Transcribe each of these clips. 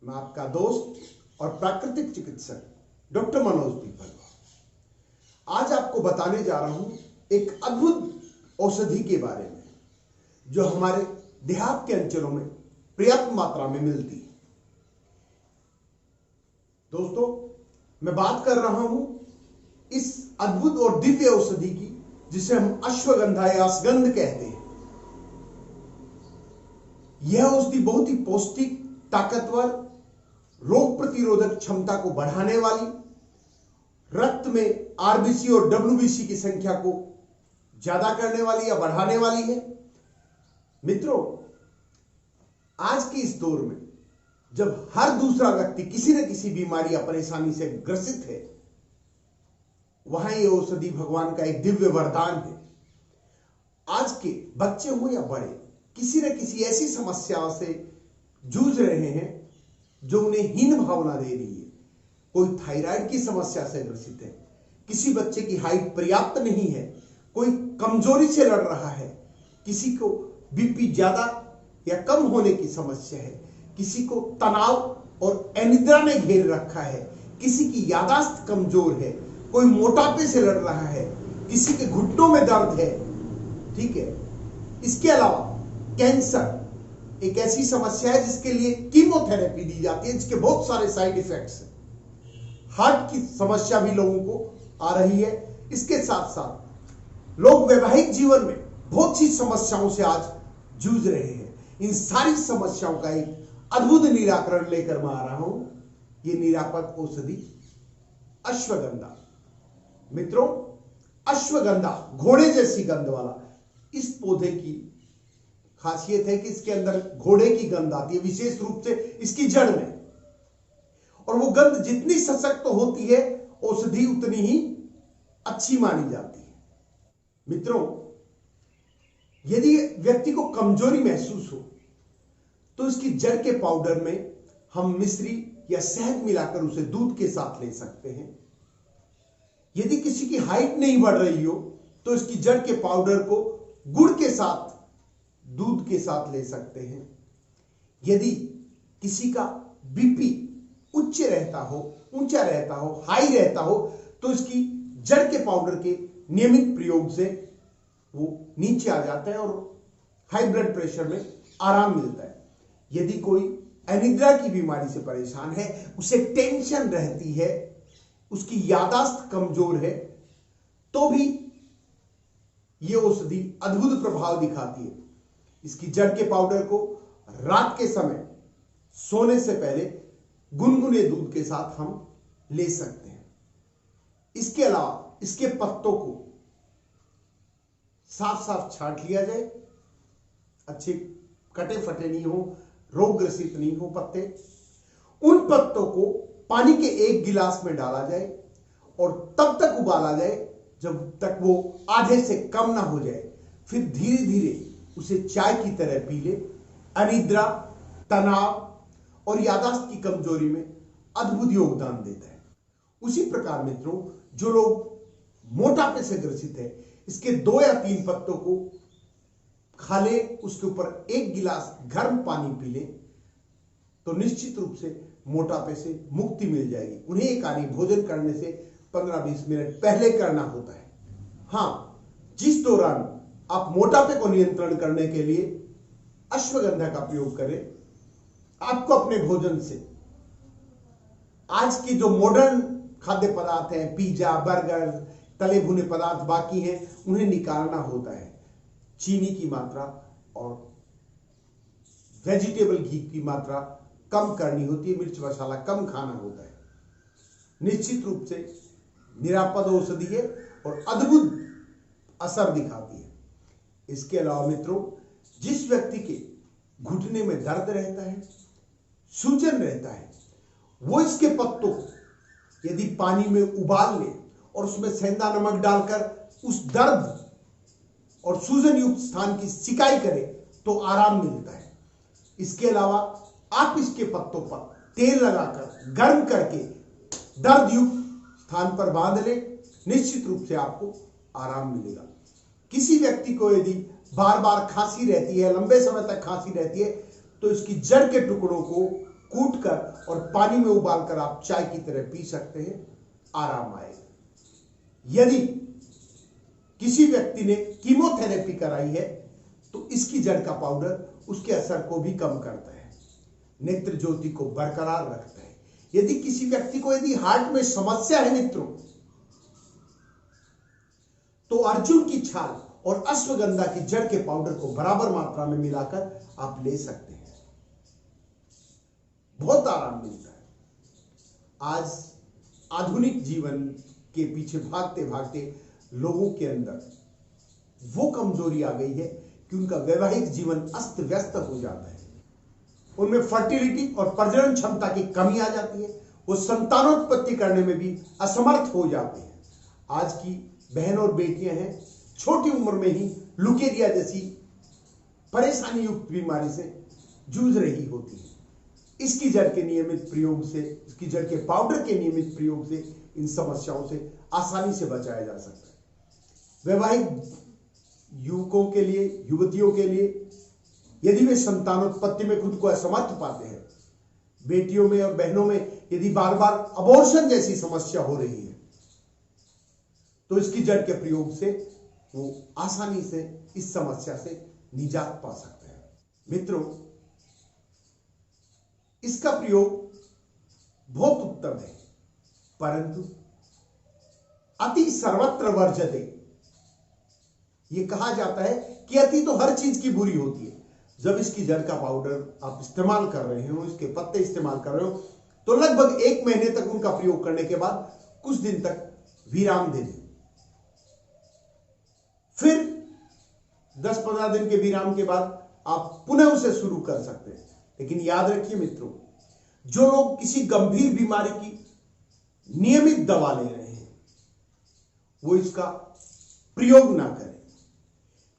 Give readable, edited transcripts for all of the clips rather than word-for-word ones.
मैं आपका दोस्त और प्राकृतिक चिकित्सक डॉक्टर मनोज पीपल आज आपको बताने जा रहा हूं एक अद्भुत औषधि के बारे में जो हमारे देहात के अंचलों में पर्याप्त मात्रा में मिलती है। दोस्तों, मैं बात कर रहा हूं इस अद्भुत और दिव्य औषधि की जिसे हम अश्वगंधा या अश्वगंध कहते हैं। यह औषधि बहुत ही पौष्टिक, ताकतवर, रोग प्रतिरोधक क्षमता को बढ़ाने वाली, रक्त में आरबीसी और डब्ल्यूबीसी की संख्या को ज्यादा करने वाली या बढ़ाने वाली है। मित्रों, आज के इस दौर में जब हर दूसरा व्यक्ति किसी न किसी बीमारी या परेशानी से ग्रसित है, वहां यह औषधि भगवान का एक दिव्य वरदान है। आज के बच्चे हो या बड़े, किसी न किसी ऐसी समस्याओं से जूझ रहे हैं जो उन्हें हीन भावना दे रही है। कोई थायराइड की समस्या से ग्रसित है, किसी बच्चे की हाइट पर्याप्त नहीं है, कोई कमजोरी से लड़ रहा है, किसी को बीपी ज्यादा या कम होने की समस्या है, किसी को तनाव और अनिद्रा ने घेर रखा है, किसी की याददाश्त कमजोर है, कोई मोटापे से लड़ रहा है, किसी के घुटनों में दर्द है। ठीक है, इसके अलावा कैंसर एक ऐसी समस्या है जिसके लिए कीमोथेरेपी दी जाती है, जिसके बहुत सारे साइड इफेक्ट्स हैं। हार्ट की समस्या भी लोगों को आ रही है। इसके साथ साथ लोग वैवाहिक जीवन में बहुत सी समस्याओं से आज जूझ रहे हैं। इन सारी समस्याओं का एक अद्भुत निराकरण लेकर मैं आ रहा हूं, ये निरापद औषधि अश्वगंधा। मित्रों, अश्वगंधा घोड़े जैसी गंध वाला इस पौधे की खासियत है कि इसके अंदर घोड़े की गंध आती है, विशेष रूप से इसकी जड़ में। और वो गंध जितनी सशक्त होती है, औषधि उतनी ही अच्छी मानी जाती है। मित्रों, यदि व्यक्ति को कमजोरी महसूस हो तो इसकी जड़ के पाउडर में हम मिश्री या शहद मिलाकर उसे दूध के साथ ले सकते हैं। यदि किसी की हाइट नहीं बढ़ रही हो तो इसकी जड़ के पाउडर को गुड़ के साथ, दूध के साथ ले सकते हैं। यदि किसी का बीपी उच्च रहता हो, ऊंचा रहता हो, हाई रहता हो, तो इसकी जड़ के पाउडर के नियमित प्रयोग से वो नीचे आ जाता है और हाई ब्लड प्रेशर में आराम मिलता है। यदि कोई अनिद्रा की बीमारी से परेशान है, उसे टेंशन रहती है, उसकी याददाश्त कमजोर है, तो भी यह औषधि अद्भुत प्रभाव दिखाती है। इसकी जड़ के पाउडर को रात के समय सोने से पहले गुनगुने दूध के साथ हम ले सकते हैं। इसके अलावा इसके पत्तों को साफ साफ छांट लिया जाए, अच्छे कटे फटे नहीं हो, रोग ग्रसित नहीं हो पत्ते। उन पत्तों को पानी के एक गिलास में डाला जाए और तब तक उबाला जाए जब तक वो आधे से कम ना हो जाए। फिर धीरे धीरे उसे चाय की तरह पी ले। अनिद्रा, तनाव और याददाश्त की कमजोरी में अद्भुत योगदान देता है। उसी प्रकार मित्रों, जो लोग मोटापे से ग्रसित है, इसके 2 या 3 पत्तों को खा ले, उसके ऊपर 1 गिलास गर्म पानी पी ले, तो निश्चित रूप से मोटापे से मुक्ति मिल जाएगी। उन्हें एक कार्य भोजन करने से 15-20 मिनट पहले करना होता है। हाँ, जिस दौरान आप मोटापे को नियंत्रण करने के लिए अश्वगंधा का प्रयोग करें, आपको अपने भोजन से आज की जो मॉडर्न खाद्य पदार्थ हैं, पिज्जा, बर्गर, तले भुने पदार्थ बाकी हैं, उन्हें निकालना होता है। चीनी की मात्रा और वेजिटेबल घी की मात्रा कम करनी होती है, मिर्च मसाला कम खाना होता है। निश्चित रूप से निरापद औषधि है और अद्भुत असर दिखाती है। इसके अलावा मित्रों, जिस व्यक्ति के घुटने में दर्द रहता है, सूजन रहता है, वो इसके पत्तों को यदि पानी में उबाल ले और उसमें सेंधा नमक डालकर उस दर्द और सूजन युक्त स्थान की सिकाई करे तो आराम मिलता है। इसके अलावा आप इसके पत्तों पर तेल लगाकर गर्म करके दर्द युक्त स्थान पर बांध ले, निश्चित रूप से आपको आराम मिलेगा। किसी व्यक्ति को यदि बार बार खांसी रहती है, लंबे समय तक खांसी रहती है, तो इसकी जड़ के टुकड़ों को कूट कर और पानी में उबालकर आप चाय की तरह पी सकते हैं, आराम आएगा। यदि किसी व्यक्ति ने कीमोथेरेपी कराई है तो इसकी जड़ का पाउडर उसके असर को भी कम करता है, नेत्र ज्योति को बरकरार रखता है। यदि किसी व्यक्ति को यदि हार्ट में समस्या है मित्रों, तो अर्जुन की छाल और अश्वगंधा की जड़ के पाउडर को बराबर मात्रा में मिलाकर आप ले सकते हैं, बहुत आराम मिलता है। आज आधुनिक जीवन के पीछे भागते भागते लोगों के अंदर वो कमजोरी आ गई है कि उनका वैवाहिक जीवन अस्त व्यस्त हो जाता है, उनमें फर्टिलिटी और प्रजनन क्षमता की कमी आ जाती है, वो संतानोत्पत्ति करने में भी असमर्थ हो जाते हैं। आज की बहन और बेटियां हैं, छोटी उम्र में ही लुकेरिया जैसी परेशानी युक्त बीमारी से जूझ रही होती है। इसकी जड़ के नियमित प्रयोग से, इसकी जड़ के पाउडर के नियमित प्रयोग से इन समस्याओं से आसानी से बचाया जा सकता है। वैवाहिक युवकों के लिए, युवतियों के लिए, यदि वे संतानोत्पत्ति में खुद को असमर्थ पाते हैं, बेटियों में और बहनों में यदि बार बार अबॉर्शन जैसी समस्या हो रही है, तो इसकी जड़ के प्रयोग से वो आसानी से इस समस्या से निजात पा सकते हैं। मित्रों, इसका प्रयोग बहुत उत्तम है, परंतु अति सर्वत्र वर्जते। यह कहा जाता है कि अति तो हर चीज की बुरी होती है। जब इसकी जड़ का पाउडर आप इस्तेमाल कर रहे हो, इसके पत्ते इस्तेमाल कर रहे हो, तो लगभग 1 महीने तक उनका प्रयोग करने के बाद कुछ दिन तक विराम दे दें। फिर 10-15 दिन के विराम के बाद आप पुनः उसे शुरू कर सकते हैं। लेकिन याद रखिए मित्रों, जो लोग किसी गंभीर बीमारी की नियमित दवा ले रहे हैं, वो इसका प्रयोग ना करें,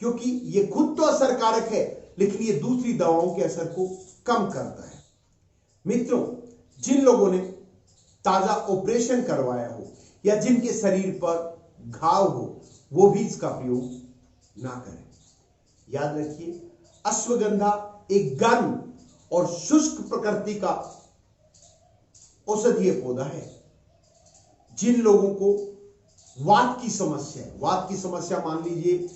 क्योंकि ये खुद तो असरकारक है, लेकिन ये दूसरी दवाओं के असर को कम करता है। मित्रों, जिन लोगों ने ताजा ऑपरेशन करवाया हो या जिनके शरीर पर घाव हो, वो भी इसका प्रयोग ना करें। याद रखिए, अश्वगंधा एक गर्म और शुष्क प्रकृति का औषधीय पौधा है। जिन लोगों को वात की समस्या मान लीजिए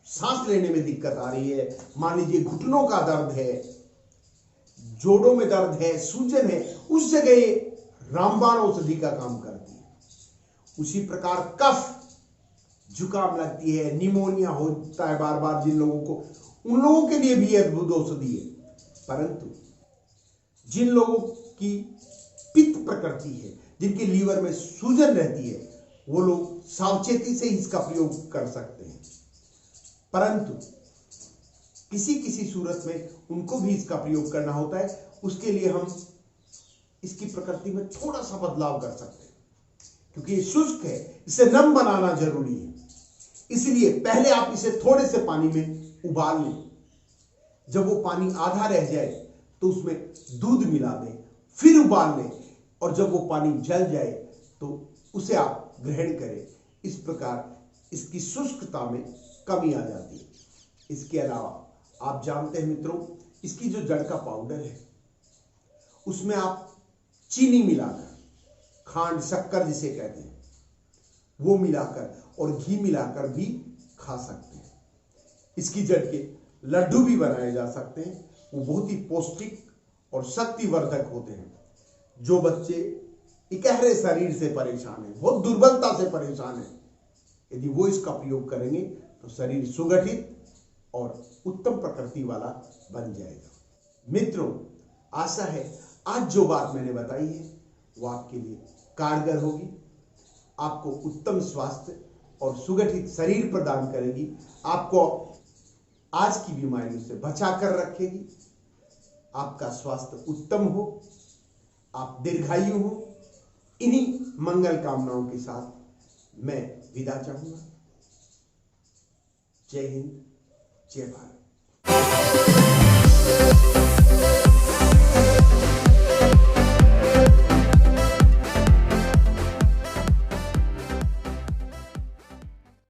सांस लेने में दिक्कत आ रही है, मान लीजिए घुटनों का दर्द है, जोड़ों में दर्द है, सूजन है, उस जगह रामबाण औषधि का काम करती है। उसी प्रकार कफ, जुकाम लगती है, निमोनिया होता है बार बार जिन लोगों को, उन लोगों के लिए भी अद्भुत औषधि है। परंतु जिन लोगों की पित्त प्रकृति है, जिनके लीवर में सूजन रहती है, वो लोग सावचेती से इसका प्रयोग कर सकते हैं। परंतु किसी किसी सूरत में उनको भी इसका प्रयोग करना होता है, उसके लिए हम इसकी प्रकृति में थोड़ा सा बदलाव कर सकते हैं, क्योंकि ये शुष्क है, इसे नम बनाना जरूरी है। इसलिए पहले आप इसे थोड़े से पानी में उबाल लें। जब वो पानी आधा रह जाए तो उसमें दूध मिला दें, फिर उबाल लें, और जब वो पानी जल जाए तो उसे आप ग्रहण करें। इस प्रकार इसकी शुष्कता में कमी आ जाती है। इसके अलावा आप जानते हैं मित्रों, इसकी जो जड़ का पाउडर है, उसमें आप चीनी मिलाकर, खांड शक्कर जिसे कहते हैं, वो मिलाकर और घी मिलाकर भी खा सकते हैं। इसकी जड़ के लड्डू भी बनाए जा सकते हैं। वो बहुत ही पौष्टिक और शक्तिवर्धक होते हैं। जो बच्चे इकहरे शरीर से परेशान हैं, बहुत दुर्बलता से परेशान हैं, यदि वो इसका प्रयोग करेंगे तो शरीर सुगठित और उत्तम प्रकृति वाला बन जाएगा। मित्रों, आशा है आज जो बात मैंने बताई है वो आपके लिए कारगर होगी, आपको उत्तम स्वास्थ्य और सुगठित शरीर प्रदान करेगी, आपको आज की बीमारियों से बचा कर रखेगी, आपका स्वास्थ्य उत्तम हो, आप दीर्घायु हो। इन्हीं मंगल कामनाओं के साथ मैं विदा चाहूंगा। जय हिंद, जय भारत।